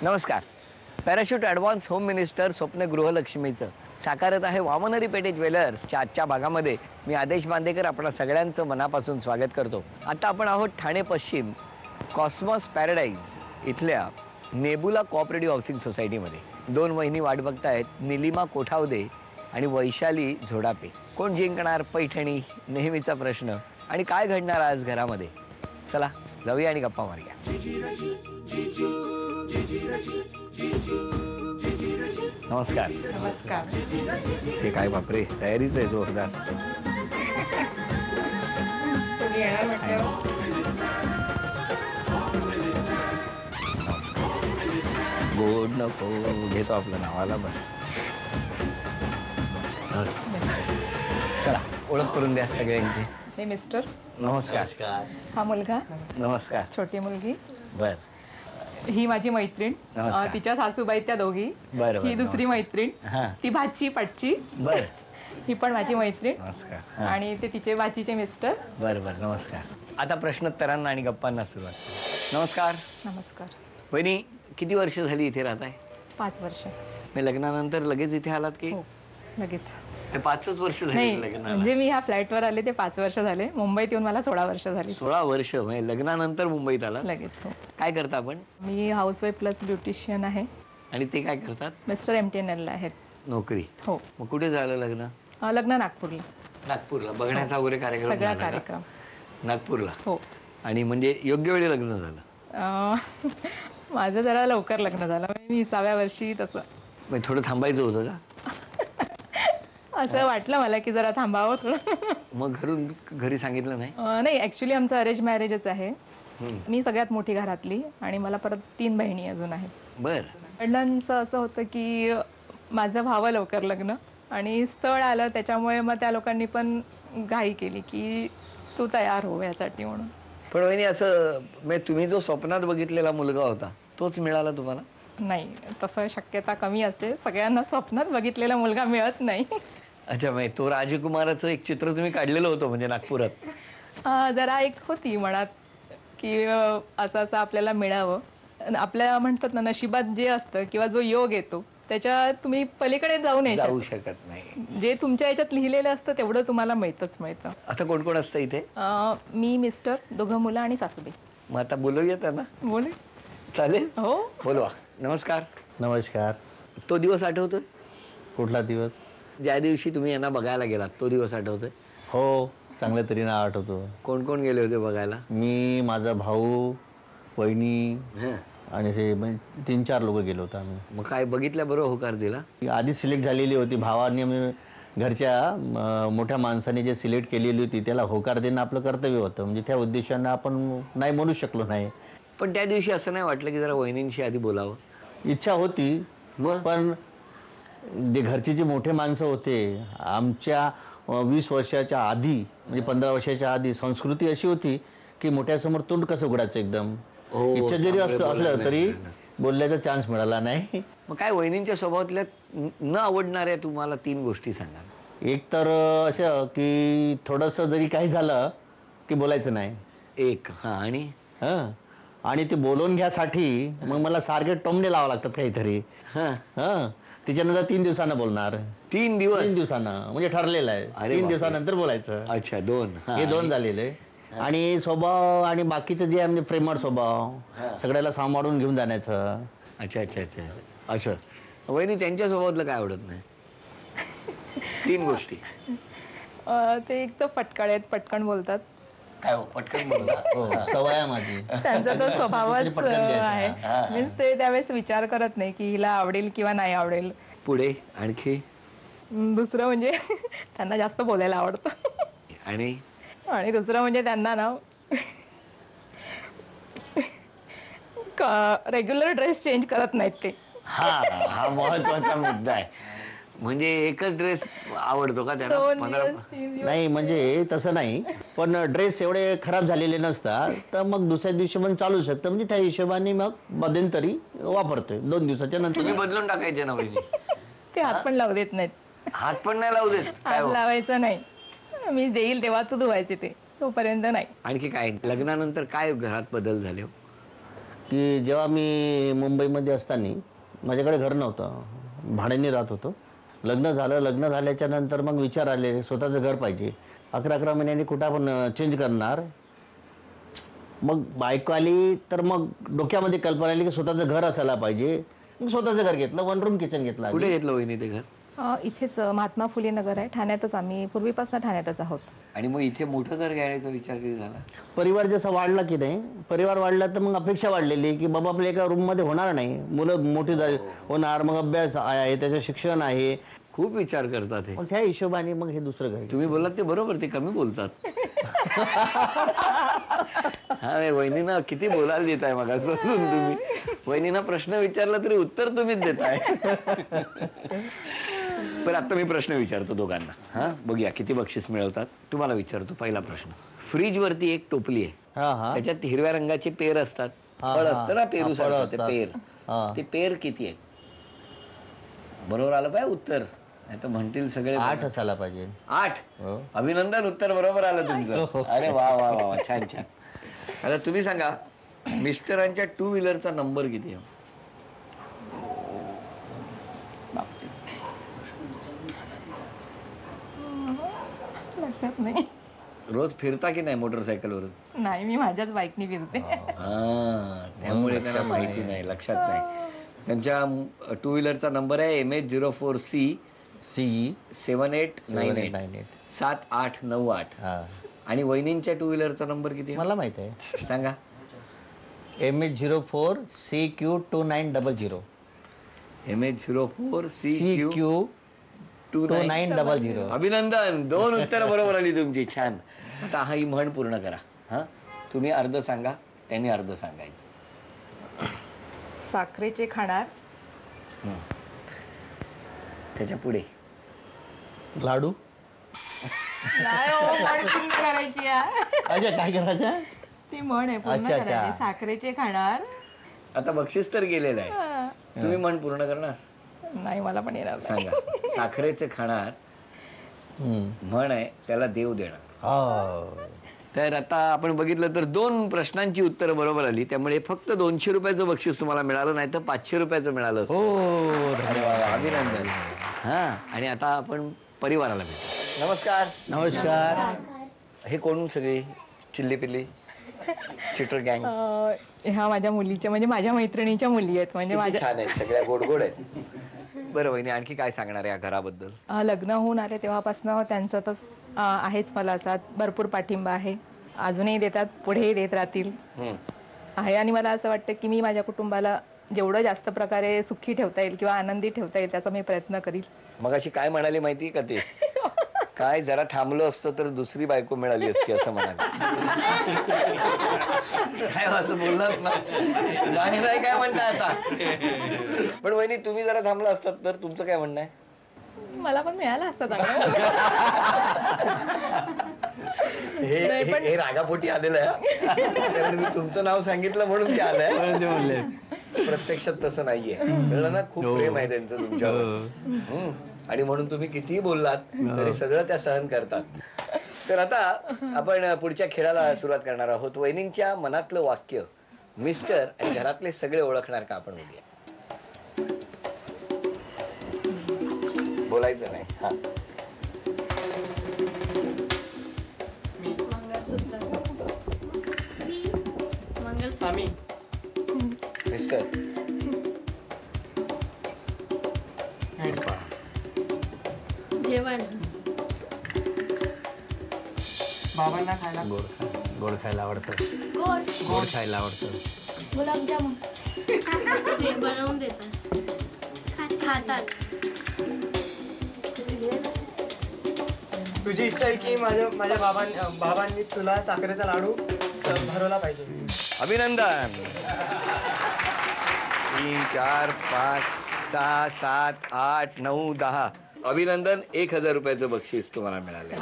नमस्कार. Parachute advance home minister स्वप्न गृहलक्ष्मीचं साकारत आहे वामनरी पेठे ज्वेलर्सच्या आजच्या भागामध्ये. मी आदेश बांदेकर आपणा सगळ्यांचं मनापासून स्वागत करतो. आता आपण आहोत ठाणे पश्चिम कॉस्मॉस पॅराडाईज इथल्या नेबुला कोऑपरेटिव्ह हाऊसिंग सोसायटीमध्ये. दोन वहिनी वाट बघतायत, निलिमा कोठावदे आणि वैशाली झोडापे. कोण जिंकणार पैठणी, नेहमीचा प्रश्न. आणि काय घडणार आज घरामध्ये, चला जाऊया आणि गप्पा मारूया. नमस्कार. नमस्कार. ते काय बापरे, तयारीच आहे जोरदार. तुम्ही येणार म्हटल्यावर गोड नको, घेतो आपलं नावाला बस. चला ओळख करून द्या सगळ्यांची. हे मिस्टर, नमस्कार. हा मुलगा, नमस्कार. छोटी मुलगी, बर. ही माझी मैत्रीण, नमस्कार. तिच्या सासूबाई त्या दोघी, बरं, ही दुसरी मैत्रीण, हा ती भाची पटची, बर. ही पण माझी मैत्रीण, नमस्कार. आणि ते तिचे भाचीचे मिस्टर. बर बर, नमस्कार. आता प्रश्नोत्तरांना आणि गप्पांना सुरुवात. नमस्कार. नमस्कार. वहिनी, किती वर्ष झाली इथे राहताय? 5 वर्ष. मी लग्नानंतर लगेच इथे आलात की? हो, लगेच. ते 5च वर्ष झाली नाही, लग्नाला? म्हणजे मी ह्या फ्लॅटवर आले ते 5 वर्ष झाले. मुंबईत येऊन मला 16 वर्ष झाली. 16 वर्ष म्हणजे लग्नानंतर मुंबईत आला? लगेच. हो. काय करता आपण? मी हाऊसवाईफ प्लस ब्युटिशियन आहे. आणि ते काय करतात? मिस्टर MTNL ला आहेत. नोकरी? हो. मग कुठे झालं लग्न? लग्न नागपूरला. नागपूरला. बघण्याचा वगैरे कार्यक्रम सगळा झाला का? कार्यक्रम नागपूरला. हो. आणि म्हणजे योग्य वेळी लग्न झालं? माझं जरा लवकर लग्न झालं. मी 20व्या वर्षी तसं. मग थोडं थांबायचं होतं का? असं वाटलं मला की जरा थांबावं थोडं. मग घरी सांगितलं नाही? नाही, ऍक्च्युली आमचं अरेंज मॅरेजच आहे. हम्म. मी सगळ्यात मोठी घरातली आणि मला परत 3 बहिणी अजून आहेत. बर. वडिलांचं असं होतं की माझं व्हावं लवकर लग्न, आणि स्थळ आलं त्याच्यामुळे मग त्या लोकांनी पण घाई केली की तू तयार हो यासाठी म्हणून. पण वहिनी, असं म्हणजे तुम्ही जो स्वप्नात बघितलेला मुलगा होता तोच मिळाला तुम्हाला? नाही, तसं शक्यता कमी असते. सगळ्यांना स्वप्नात बघितलेला मुलगा मिळत नाही. अच्छा, म्हणजे तो राजकुमाराचं एक चित्र तुम्ही काढलेलं होतं म्हणजे नागपुरात? जरा एक होती मनात की असं असं आपल्याला मिळावं. आपल्या म्हणतात ना, नशिबात जे असतं किंवा जो योग येतो त्याच्या तुम्ही पलीकडे जाऊ शकत नाही. जे तुमच्या याच्यात लिहिलेलं असतं तेवढं तुम्हाला मिळतच मिळतं. आता कोण कोण असतं इथे? मी, मिस्टर, 2 मुलं आणि सासूबाई. मग आता बोलूया त्यांना? बोले. चालेल. हो, बोलवा. नमस्कार. नमस्कार. तो दिवस आठवतोय? कुठला दिवस? ज्या दिवशी तुम्ही यांना बघायला गेलात तो दिवस आठवतोय? हो, चांगल्या तरीने आठवतो. कोण कोण गेले होते बघायला? मी, माझा भाऊ, वहिनी हं. आणि हे म्हणजे 3-4 लोक गेलो होतो आम्ही. मग काय बघितल्याबरोबर होकार दिला? आधी सिलेक्ट झालेली होती भावाने, घरच्या मोठ्या माणसाने जे सिलेक्ट केलेली होती त्याला होकार देणं आपलं कर्तव्य होतं. म्हणजे त्या उद्देशानं आपण नाही म्हणू शकलो नाही. पण त्या दिवशी असं नाही वाटलं की जरा वहिनींशी आधी बोलावं? इच्छा होती, मग पण जे घरचे जे मोठे माणसं होते आमच्या 20 वर्षाच्या आधी, म्हणजे 15 वर्षाच्या आधी संस्कृती अशी होती की मोठ्यासमोर तोंड कसं उघडायचं एकदम. हो, इच्छा जरी त्यामुळे असलं बोलला तरी नाही. बोलण्याचा चान्स मिळाला नाही. मग काय वहिनींच्या स्वभावातल्या न आवडणाऱ्या तुम्हाला 3 गोष्टी सांगा. एक तर असं की थोडंसं जरी काही झालं की बोलायचं नाही. एक. हा. आणि हं, आणि ते बोलून घ्यासाठी मग मला सारखे टोमणे लावा लागतात काहीतरी. हा. हं, त्याच्यानंतर 3 दिवसानं बोलणार. 3 दिवस? 3 दिवसानं म्हणजे ठरलेलं आहे. अरे 3 बापरे. दिवसानंतर बोलायचं. अच्छा, 2. हे 2 झालेले. आणि स्वभाव आणि बाकीचं जे म्हणजे प्रेमळ स्वभाव, सगळ्याला सांभाळून घेऊन जाण्याचं. अच्छा अच्छा अच्छा. असं. वहिनी, त्यांच्या स्वभावातलं काय आवडत नाही? 3 गोष्टी. ते एक तर फटकाळे आहेत, पटकन बोलतात. काय हो, पटकन बोलला? हो, सवय आहे माझी. त्यांचा तो स्वभावच पटकन द्यायचं. आहे. मीन्स ते त्यावेळेस विचार करत नाही की हिला आवडेल किंवा नाही आवडेल. पुढे आणखी? दुसरं म्हणजे त्यांना जास्त बोलायला आवडतं. आणि दुसरं म्हणजे त्यांना ना रेग्युलर ड्रेस चेंज करत नाहीत ते. हा महत्वाचा मुद्दा आहे. म्हणजे एकच ड्रेस आवडतो का त्यांना? 2 दिवस 3 दिवस. नाही, म्हणजे तसं नाही, पण ड्रेस एवढे खराब झालेले नसतात तर मग दुसऱ्या दिवशी पण चालू शकतं. म्हणजे त्या हिशोबाने मग मध्यंतरी वापरतोय. 2 दिवसाच्या नंतर तुम्ही बदलून टाकायचे ना वहिनी? ते हात पण लावू देत नाहीत. हात पण नाही लावू देत? काय हात हो? लावायचं नाही. मी देईल तेव्हा तू धुवायचे, ते तोपर्यंत नाही. आणखी काय लग्नानंतर काय घरात बदल झाले? की जेव्हा मी मुंबईमध्ये असताना माझ्याकडे घर नव्हतं, भाड्याने राहत होतो. लग्न झाल्याच्या नंतर मग विचार आले स्वतःचं घर पाहिजे. 11 महिन्यांनी कुठं आपण चेंज करणार. मग बायको आली तर मग डोक्यामध्ये कल्पना आली की स्वतःचं घर असायला पाहिजे. मग स्वतःचं घर घेतलं, 1 रूम किचन घेतलं. कुठे घेतलं वहिनी ते घर? इथेच महात्मा फुले नगर आहे, ठाण्यातच. आम्ही पूर्वीपासून ठाण्यातच आहोत. आणि मग इथे मोठं घर घ्यायचा विचार कधी झाला? परिवार जसा वाढला की नाही, परिवार वाढला तर मग अपेक्षा वाढलेली की बाबा आपल्या एका रूम मध्ये होणार नाही, मुलं मोठी होणार, मग अभ्यास आहे, त्याचं शिक्षण आहे, खूप विचार करतात हे. मग ह्या हिशोबाने मग हे दुसरं घर. तुम्ही बोललात ते बरोबर, ते कमी बोलतात. हा वहिनीना किती बोलायला देत आहे मगापासून तुम्ही. वहिनीना प्रश्न विचारला तरी उत्तर तुम्हीच देताय. पण आता मी प्रश्न विचारतो दोघांना. हा बघूया किती बक्षीस मिळवतात. तुम्हाला विचारतो पहिला प्रश्न. फ्रीज वरती एक टोपली आहे, त्याच्यात हिरव्या रंगाचे पेर असतात, फळ असतं ना पेरू सारखं पेर. ते पेर किती आहे? बरोबर आलं पाहिजे उत्तर, नाही तर म्हणतील सगळे 8 असायला पाहिजे. 8. अभिनंदन, उत्तर बरोबर आलं तुमचं. अरे वा वा वा, छान छान. आता तुम्ही सांगा मिस्टरांच्या 2 व्हीलरचा नंबर किती आहे? लक्षात नाही. रोज फिरता की नाही मोटरसायकलवर? नाही, मी माझ्याच बाईकनी फिरते. त्यामुळे त्यांना माहिती नाही, लक्षात नाही. त्यांच्या 2 व्हीलरचा नंबर आहे MH04C 7898 7898. आणि वहिनींच्या 2 व्हीलरचा नंबर किती? मला माहित आहे, सांगा. MH04 CQ2900. MH04CQ 2900. अभिनंदन, 2 उत्तर बरोबर आली तुमची. छान. आता हा ही म्हण पूर्ण करा. हा तुम्ही अर्ध सांगा, त्यांनी अर्ध सांगायचं. साखरेचे खाणार. त्याच्या पुढे लाडू. करायची अच्छा, काय करायचं? ती म्हण आहे पूर्ण अच्छा. करायची. साखरेचे खाणार. आता बक्षीस तर गेलेलं आहे, तुम्ही म्हण पूर्ण करणार? नाही, मला पण येणार नाही. सांगा. साखरेचे खाणार म्हण आहे, त्याला देव देणार. तर आता आपण बघितलं तर 2 प्रश्नांची उत्तरं बरोबर आली, त्यामुळे फक्त 200 रुपयाचं बक्षीस तुम्हाला मिळालं, नाही तर 500 रुपयाचं मिळालं. हो, अरे वा, अभिनंदन. हा, आणि आता आपण परिवाराला भेटू. नमस्कार. नमस्कार. हे कोण सगळे चिल्ली पिल्ली चिटर गँग? ह्या माझ्या मुलीच्या, म्हणजे माझ्या मैत्रिणीच्या मुली आहेत. म्हणजे माझ्या छान आहेत, सगळ्या गोड गोड आहेत. बरं वहिनी, आणखी काय सांगणार या घराबद्दल? लग्न होऊन आले तेव्हापासनं त्यांचं तर आहेच, मला असा भरपूर पाठिंबा आहे. अजूनही देतात, पुढेही देत राहतील आहे. आणि मला असं वाटतं की मी माझ्या कुटुंबाला जेवढं जास्त प्रकारे सुखी ठेवता येईल किंवा आनंदी ठेवता येईल त्याचा मी प्रयत्न करील. मग अशी काय म्हणाली माहिती का ते? काय जरा थांबलो असतो तर दुसरी बायको मिळाली असती असं म्हणाले. काय असं बोललात ना? नाही नाही काय म्हणताय आता? पण वहिनी, तुम्ही जरा थांबला असतात तर तुमचं काय म्हणणं आहे? मला पण मिळालं असतं चांगलं. हे रागापोटी आलेलं आहे. मी तुमचं नाव सांगितलं म्हणून ते आलंय. प्रत्यक्षात तसं नाहीये, कळलं ना? खूप प्रेम आहे त्यांचं तुमच्यावर. आणि म्हणून तुम्ही कितीही बोललात तरी सगळं त्या सहन करतात. तर आता आपण पुढच्या खेळाला सुरुवात करणार आहोत. वहिनींच्या मनातलं वाक्य मिस्टर आणि घरातले सगळे ओळखणार का आपण बघूया. बोलायचं नाही. हा, मंगलस्वामी. मिस्टर. जेवण. बाबांना खायला गोड खायला आवडतं. गोड. गोड खायला आवडतं. गुलाबजामुन. ते बनवून देतात. खातात. तुझी इच्छा आहे की माझ्या बाबांनी तुला साखरेचा लाडू भरवला पाहिजे. अभिनंदन. 3 4 5 6 7 8 9 10. अभिनंदन. 1000 रुपयाचं बक्षीस तुम्हाला मिळालं.